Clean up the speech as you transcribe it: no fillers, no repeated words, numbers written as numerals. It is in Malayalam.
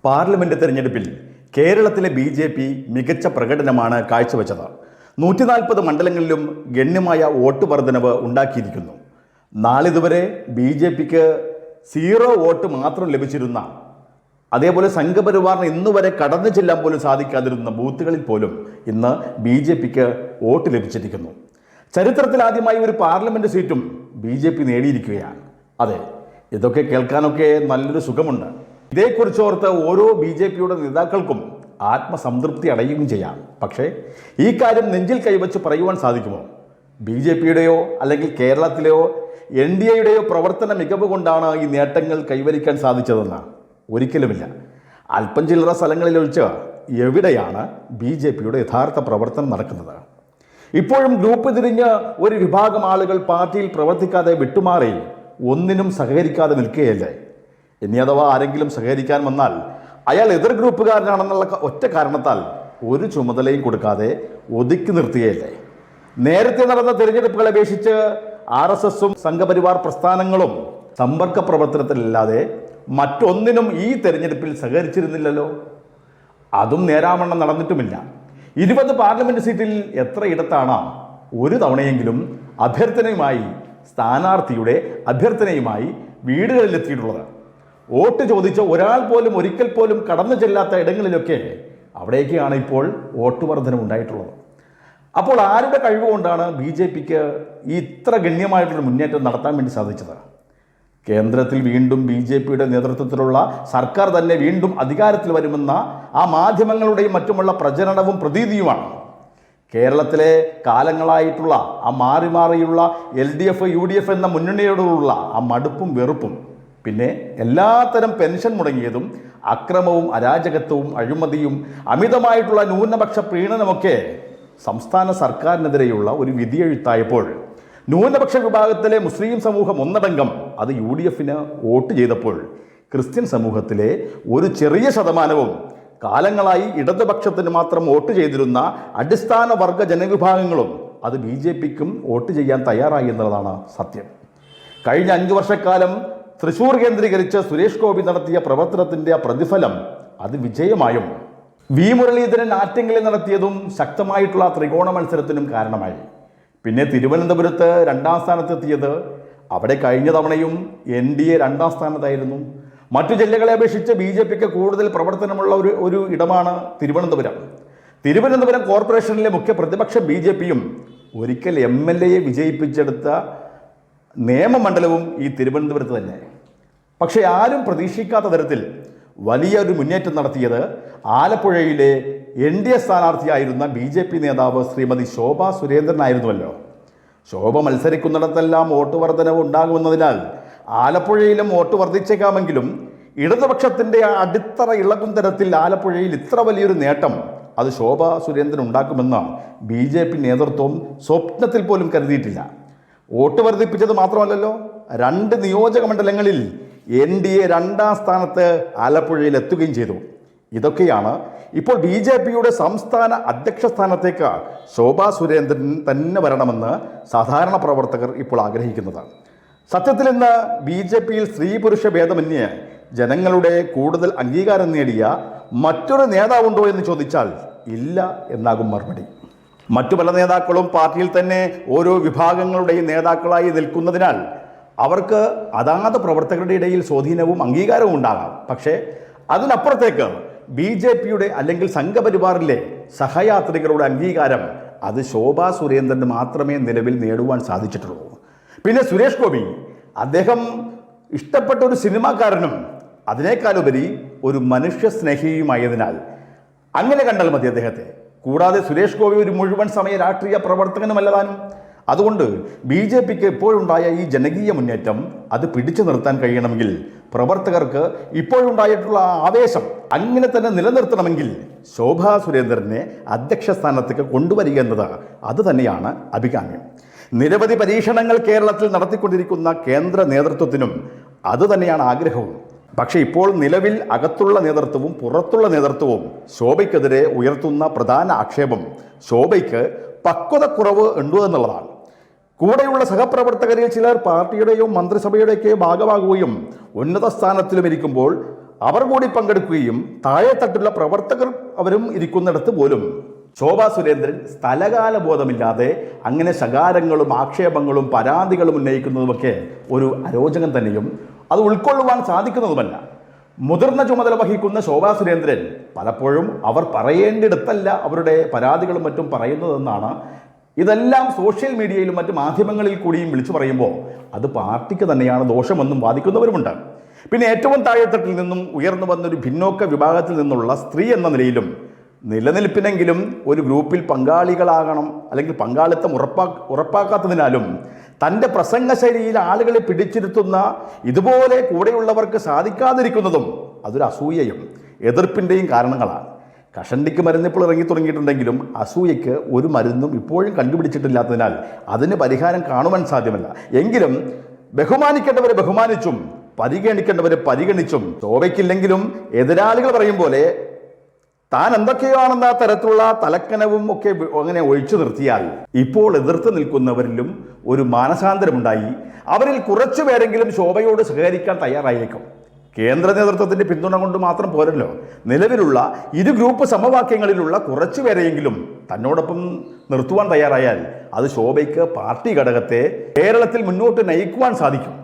പാർലമെന്റ് തെരഞ്ഞെടുപ്പിൽ കേരളത്തിലെ ബി.ജെ.പി. മികച്ച പ്രകടനമാണ് കാഴ്ചവെച്ചത്. 140 മണ്ഡലങ്ങളിലും ഗണ്യമായ വോട്ട് വർധനവ് ഉണ്ടാക്കിയിരിക്കുന്നു. നാളിതുവരെ ബി.ജെ.പിക്ക് 0 വോട്ട് മാത്രം ലഭിച്ചിരുന്ന, അതേപോലെ സംഘപരിവാറിന് ഇന്നുവരെ കടന്നു ചെല്ലാൻ പോലും സാധിക്കാതിരുന്ന ബൂത്തുകളിൽ പോലും ഇന്ന് ബി.ജെ.പിക്ക് വോട്ട് ലഭിച്ചിരിക്കുന്നു. ചരിത്രത്തിൽ ആദ്യമായി ഒരു പാർലമെന്റ് സീറ്റും ബി.ജെ.പി. നേടിയിരിക്കുകയാണ്. അതെ, ഇതൊക്കെ കേൾക്കാനൊക്കെ നല്ലൊരു സുഖമുണ്ട്. ഇതേക്കുറിച്ചോർത്ത് ഓരോ ബി.ജെ.പിയുടെ നേതാക്കൾക്കും ആത്മസംതൃപ്തി അടയുകയും ചെയ്യാം. പക്ഷേ ഈ കാര്യം നെഞ്ചിൽ കൈവച്ച് പറയുവാൻ സാധിക്കുമോ? ബി.ജെ.പിയുടെയോ അല്ലെങ്കിൽ കേരളത്തിലെയോ എൻ.ഡി.എയുടെയോ പ്രവർത്തന മികവ് കൊണ്ടാണ് ഈ നേട്ടങ്ങൾ കൈവരിക്കാൻ സാധിച്ചതെന്ന് ഒരിക്കലുമില്ല. അല്പം ചില്ലറ സ്ഥലങ്ങളിലൊഴിച്ച് എവിടെയാണ് ബി.ജെ.പിയുടെ യഥാർത്ഥ പ്രവർത്തനം നടക്കുന്നത്? ഇപ്പോഴും ഗ്രൂപ്പ് തിരിഞ്ഞ് ഒരു വിഭാഗം ആളുകൾ പാർട്ടിയിൽ പ്രവർത്തിക്കാതെ വിട്ടുമാറി ഒന്നിനും സഹകരിക്കാതെ നിൽക്കുകയല്ലേ? ഇനി അഥവാ ആരെങ്കിലും സഹകരിക്കാൻ വന്നാൽ അയാൾ എതിർ ഗ്രൂപ്പുകാരനാണെന്നുള്ള ഒറ്റ കാരണത്താൽ ഒരു ചുമതലയും കൊടുക്കാതെ ഒതുക്കി നിർത്തുകയല്ലേ? നേരത്തെ നടന്ന തിരഞ്ഞെടുപ്പുകളെ അപേക്ഷിച്ച് RSSഉം സംഘപരിവാർ പ്രസ്ഥാനങ്ങളും സമ്പർക്ക പ്രവർത്തനത്തിലല്ലാതെ മറ്റൊന്നിനും ഈ തെരഞ്ഞെടുപ്പിൽ സഹകരിച്ചിരുന്നില്ലല്ലോ. അതും നേരാവണ്ണം നടന്നിട്ടുമില്ല. 20 പാർലമെന്റ് സീറ്റിൽ എത്രയിടത്താണ് ഒരു തവണയെങ്കിലും സ്ഥാനാർത്ഥിയുടെ അഭ്യർത്ഥനയുമായി വീടുകളിലെത്തിയിട്ടുള്ളത്? വോട്ട് ചോദിച്ച ഒരാൾ പോലും ഒരിക്കൽ പോലും കടന്നു ചെല്ലാത്ത ഇടങ്ങളിലൊക്കെ അവിടേക്കാണ് ഇപ്പോൾ വോട്ട് വർധന ഉണ്ടായിട്ടുള്ളത്. അപ്പോൾ ആരുടെ കഴിവുകൊണ്ടാണ് ബി.ജെ.പിക്ക് ഇത്ര ഗണ്യമായിട്ടൊരു മുന്നേറ്റം നടത്താൻ വേണ്ടി സാധിച്ചത്? കേന്ദ്രത്തിൽ വീണ്ടും ബി.ജെ.പിയുടെ നേതൃത്വത്തിലുള്ള സർക്കാർ തന്നെ വീണ്ടും അധികാരത്തിൽ വരുമെന്ന ആ മാധ്യമങ്ങളുടെയും മറ്റുമുള്ള പ്രചരണവും പ്രതീതിയുമാണ്. കേരളത്തിലെ കാലങ്ങളായിട്ടുള്ള ആ മാറിയുള്ള LDF, UDF എന്ന മുന്നണിയോടുള്ള ആ മടുപ്പും വെറുപ്പും, പിന്നെ എല്ലാത്തരം പെൻഷൻ മുടങ്ങിയതും അക്രമവും അരാജകത്വവും അഴിമതിയും അമിതമായിട്ടുള്ള ന്യൂനപക്ഷ പ്രീണനമൊക്കെ സംസ്ഥാന സർക്കാരിനെതിരെയുള്ള ഒരു വിധിയെഴുത്തായപ്പോൾ ന്യൂനപക്ഷ വിഭാഗത്തിലെ മുസ്ലിം സമൂഹം ഒന്നടങ്കം അത് UDFന് വോട്ട് ചെയ്തപ്പോൾ ക്രിസ്ത്യൻ സമൂഹത്തിലെ ഒരു ചെറിയ ശതമാനവും കാലങ്ങളായി ഇടതുപക്ഷത്തിന് മാത്രം വോട്ട് ചെയ്തിരുന്ന അടിസ്ഥാന വർഗ ജനവിഭാഗങ്ങളും അത് ബി.ജെ.പിക്കും വോട്ട് ചെയ്യാൻ തയ്യാറായി എന്നുള്ളതാണ് സത്യം. കഴിഞ്ഞ 5 വർഷക്കാലം തൃശ്ശൂർ കേന്ദ്രീകരിച്ച് സുരേഷ് ഗോപി നടത്തിയ പ്രവർത്തനത്തിൻ്റെ പ്രതിഫലം അത് വിജയമായും വി മുരളീധരൻ ആറ്റിങ്ങലിൽ നടത്തിയതും ശക്തമായിട്ടുള്ള ത്രികോണ മത്സരത്തിനും കാരണമായി. പിന്നെ തിരുവനന്തപുരത്ത് 2ാം സ്ഥാനത്തെത്തിയത് അവിടെ കഴിഞ്ഞ തവണയും NDA 2ാം സ്ഥാനത്തായിരുന്നു. മറ്റു ജില്ലകളെ അപേക്ഷിച്ച് ബി.ജെ.പിക്ക് കൂടുതൽ പ്രവർത്തനമുള്ള ഒരു ഇടമാണ് തിരുവനന്തപുരം കോർപ്പറേഷനിലെ മുഖ്യ പ്രതിപക്ഷം ബി.ജെ.പിയും ഒരിക്കൽ MLA വിജയിപ്പിച്ചെടുത്ത നിയമമണ്ഡലവും ഈ തിരുവനന്തപുരത്ത് തന്നെ. പക്ഷേ ആരും പ്രതീക്ഷിക്കാത്ത തരത്തിൽ വലിയൊരു മുന്നേറ്റം നടത്തിയത് ആലപ്പുഴയിലെ NDA സ്ഥാനാർത്ഥിയായിരുന്ന ബി.ജെ.പി. നേതാവ് ശ്രീമതി ശോഭ സുരേന്ദ്രനായിരുന്നുവല്ലോ. ശോഭ മത്സരിക്കുന്നിടത്തെല്ലാം വോട്ട് വർധനവ് ഉണ്ടാകുമെന്നതിനാൽ ആലപ്പുഴയിലും വോട്ട് വർദ്ധിച്ചേക്കാമെങ്കിലും ഇടതുപക്ഷത്തിൻ്റെ അടിത്തറ ഇളകും തരത്തിൽ ആലപ്പുഴയിൽ ഇത്ര വലിയൊരു നേട്ടം അത് ശോഭ സുരേന്ദ്രൻ ഉണ്ടാക്കുമെന്ന് ബി.ജെ.പി. നേതൃത്വം സ്വപ്നത്തിൽ പോലും കരുതിയിട്ടില്ല. വോട്ട് വർദ്ധിപ്പിച്ചത് മാത്രമല്ലല്ലോ, 2 നിയോജക മണ്ഡലങ്ങളിൽ NDA 2ാം സ്ഥാനത്ത് ആലപ്പുഴയിൽ എത്തുകയും ചെയ്തു. ഇതൊക്കെയാണ് ഇപ്പോൾ ബി.ജെ.പിയുടെ സംസ്ഥാന അധ്യക്ഷ സ്ഥാനത്തേക്ക് ശോഭാ സുരേന്ദ്രൻ തന്നെ വരണമെന്ന് സാധാരണ പ്രവർത്തകർ ഇപ്പോൾ ആഗ്രഹിക്കുന്നത്. സത്യത്തിൽ ഇന്ന് ബി.ജെ.പിയിൽ സ്ത്രീ പുരുഷ ഭേദമന്യേ ജനങ്ങളുടെ കൂടുതൽ അംഗീകാരം നേടിയ മറ്റൊരു നേതാവുണ്ടോ എന്ന് ചോദിച്ചാൽ ഇല്ല എന്നാകും മറുപടി. മറ്റു പല നേതാക്കളും പാർട്ടിയിൽ തന്നെ ഓരോ വിഭാഗങ്ങളുടെയും നേതാക്കളായി നിൽക്കുന്നതിനാൽ അവർക്ക് അതാത് പ്രവർത്തകരുടെ ഇടയിൽ സ്വാധീനവും അംഗീകാരവും ഉണ്ടാകാം. പക്ഷേ അതിനപ്പുറത്തേക്ക് ബി.ജെ.പിയുടെ അല്ലെങ്കിൽ സംഘപരിവാറിലെ സഹയാത്രികരുടെ അംഗീകാരം അത് ശോഭാ സുരേന്ദ്രന് മാത്രമേ നിലവിൽ നേടുവാൻ സാധിച്ചിട്ടുള്ളൂ. പിന്നെ സുരേഷ് ഗോപി, അദ്ദേഹം ഇഷ്ടപ്പെട്ട ഒരു സിനിമാക്കാരനും അതിനേക്കാളുപരി ഒരു മനുഷ്യ സ്നേഹിയുമായതിനാൽ അങ്ങനെ കണ്ടാൽ മതി അദ്ദേഹത്തെ. കൂടാതെ സുരേഷ് ഗോപി ഒരു മുഴുവൻ സമയ രാഷ്ട്രീയ പ്രവർത്തകനുമല്ലതാനും. അതുകൊണ്ട് ബി.ജെ.പിക്ക് ഇപ്പോഴുണ്ടായ ഈ ജനകീയ മുന്നേറ്റം അത് പിടിച്ചു നിർത്താൻ കഴിയണമെങ്കിൽ പ്രവർത്തകർക്ക് ഇപ്പോഴുണ്ടായിട്ടുള്ള ആവേശം അങ്ങനെ തന്നെ നിലനിർത്തണമെങ്കിൽ ശോഭാ സുരേന്ദ്രനെ അധ്യക്ഷ സ്ഥാനത്തേക്ക് കൊണ്ടുവരിക എന്നത് അത് തന്നെയാണ് അഭികാമ്യം. നിരവധി പരീക്ഷണങ്ങൾ കേരളത്തിൽ നടത്തിക്കൊണ്ടിരിക്കുന്ന കേന്ദ്ര നേതൃത്വത്തിനും അത് തന്നെയാണ് ആഗ്രഹവും. പക്ഷേ ഇപ്പോൾ നിലവിൽ അകത്തുള്ള നേതൃത്വവും പുറത്തുള്ള നേതൃത്വവും ശോഭയ്ക്കെതിരെ ഉയർത്തുന്ന പ്രധാന ആക്ഷേപം ശോഭയ്ക്ക് പക്വതക്കുറവ് ഉണ്ടോ എന്നുള്ളതാണ്. കൂടെയുള്ള സഹപ്രവർത്തകരിൽ ചിലർ പാർട്ടിയുടെയോ മന്ത്രിസഭയുടെയൊക്കെ ഭാഗമാകുകയും ഉന്നത സ്ഥാനത്തിലും ഇരിക്കുമ്പോൾ അവർ കൂടി പങ്കെടുക്കുകയും താഴെത്തട്ടുള്ള പ്രവർത്തകർ അവരും ഇരിക്കുന്നിടത്ത് പോലും ശോഭാ സുരേന്ദ്രൻ സ്ഥലകാല ബോധമില്ലാതെ അങ്ങനെ ശകാരങ്ങളും ആക്ഷേപങ്ങളും പരാതികളും ഉന്നയിക്കുന്നതുമൊക്കെ ഒരു അരോചകം തന്നെയും അത് ഉൾക്കൊള്ളുവാൻ സാധിക്കുന്നതുമല്ല. മുതിർന്ന ചുമതല വഹിക്കുന്ന ശോഭാ സുരേന്ദ്രൻ പലപ്പോഴും അവർ പറയേണ്ടിടത്തല്ല അവരുടെ പരാതികളും മറ്റും പറയുന്നതെന്നാണ്. ഇതെല്ലാം സോഷ്യൽ മീഡിയയിലും മറ്റു മാധ്യമങ്ങളിൽ കൂടിയും വിളിച്ചു പറയുമ്പോൾ അത് പാർട്ടിക്ക് തന്നെയാണ് ദോഷമെന്നും വാദിക്കുന്നവരുമുണ്ട്. പിന്നെ ഏറ്റവും താഴെത്തട്ടിൽ നിന്നും ഉയർന്നു വന്നൊരു പിന്നോക്ക വിഭാഗത്തിൽ നിന്നുള്ള സ്ത്രീ എന്ന നിലയിലും നിലനിൽപ്പിനെങ്കിലും ഒരു ഗ്രൂപ്പിൽ പങ്കാളികളാകണം അല്ലെങ്കിൽ പങ്കാളിത്തം ഉറപ്പാക്കാത്തതിനാലും തൻ്റെ പ്രസംഗ ശൈലിയിൽ ആളുകളെ പിടിച്ചിരുത്തുന്ന ഇതുപോലെ കൂടെയുള്ളവർക്ക് സാധിക്കാതിരിക്കുന്നതും അതൊരു അസൂയയും എതിർപ്പിൻ്റെയും കാരണങ്ങളാണ്. കഷണ്ടിക്ക് മരുന്നിപ്പോൾ ഇറങ്ങി തുടങ്ങിയിട്ടുണ്ടെങ്കിലും അസൂയയ്ക്ക് ഒരു മരുന്നും ഇപ്പോഴും കണ്ടുപിടിച്ചിട്ടില്ലാത്തതിനാൽ അതിന് പരിഹാരം കാണുവാൻ സാധ്യമല്ല. എങ്കിലും ബഹുമാനിക്കേണ്ടവരെ ബഹുമാനിച്ചും പരിഗണിക്കേണ്ടവരെ പരിഗണിച്ചും ശോഭയ്ക്കില്ലെങ്കിലും എതിരാളികൾ പറയും പോലെ താൻ എന്തൊക്കെയാണെന്ന തരത്തിലുള്ള തലക്കനവും ഒക്കെ അങ്ങനെ ഒഴിച്ചു നിർത്തിയാൽ ഇപ്പോൾ എതിർത്ത് നിൽക്കുന്നവരിലും ഒരു മാനസാന്തരമുണ്ടായി അവരിൽ കുറച്ചു പേരെങ്കിലും ശോഭയോട് സഹകരിക്കാൻ തയ്യാറായേക്കും. കേന്ദ്ര നേതൃത്വത്തിൻ്റെ പിന്തുണ കൊണ്ട് മാത്രം പോരല്ലോ, നിലവിലുള്ള ഇരു ഗ്രൂപ്പ് സമവാക്യങ്ങളിലുള്ള കുറച്ചു പേരെയെങ്കിലും തന്നോടൊപ്പം നിർത്തുവാൻ തയ്യാറായാൽ അത് ശോഭയ്ക്ക് പാർട്ടി ഘടകത്തെ കേരളത്തിൽ മുന്നോട്ട് നയിക്കുവാൻ സാധിക്കും.